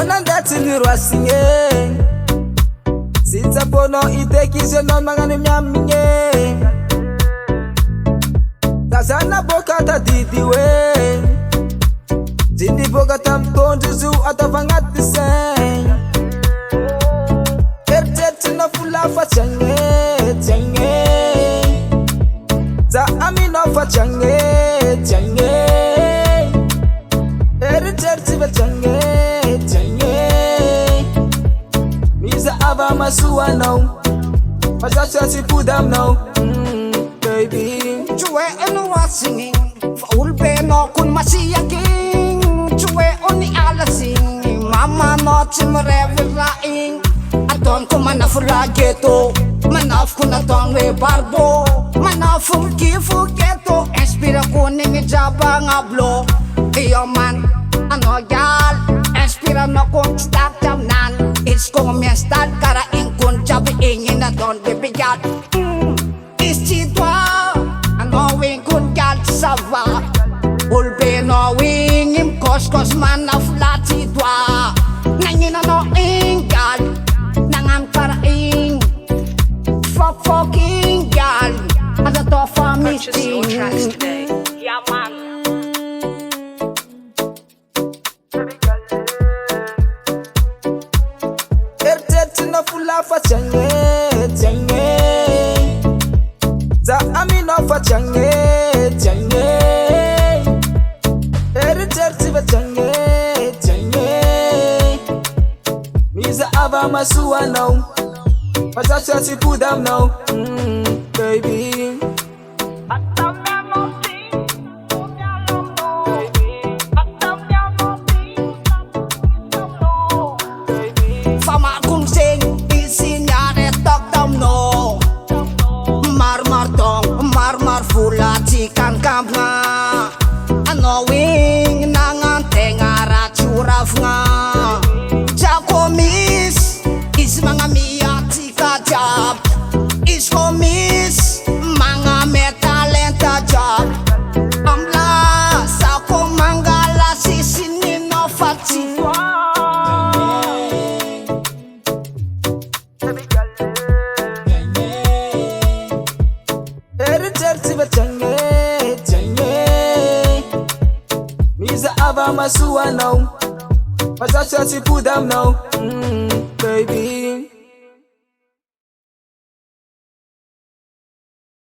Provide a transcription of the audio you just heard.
nandatiny roasigny sitsaponao itekizy anao magnano miamigny tazana boka tadidy hoe jiny boka tamtondry zo atavagnaty sain eritreritrinao folafa tiagny tiagny za aminao fa tiagny tiagny eritreritry va tiagny tiagny miza ava masoanao mazatsyatsipody aminao baby Chue enu wasinging Faulbe no kun masiyaking Chue oni alasing Mama no chimrevi raing Aton ko manaf rageto Manaf ko na tongwe barbo Manaf kifu keto Inspira ko ning jaba ngablo Iyo man ano gal Inspira no kun stak jamnan It's ko miestad kara inkun jabi ingin na don bibigat Istitwa knowing good gal sava ulbe knowing im kos man of lati dwa nangina no ingal nangam paraing fucking gal ada to family yeah man ertetina fulafa tiagny tiagny za aminao fa tiagny tiagny eritreritry va tiagny tiagny miza ava masoanao mazatsyatsipody aminao baby famakong sing isinyare tok damno Marmar fula chikan kampna Anowing nanganting arachuraf nga Jakomis is mga miya chika job Is komis mga metalenta job Amla sa kumangala sisinino fatsikwa eritreritry va tiagny tiagny miza ava masoanao mazatsyatsipody aminao baby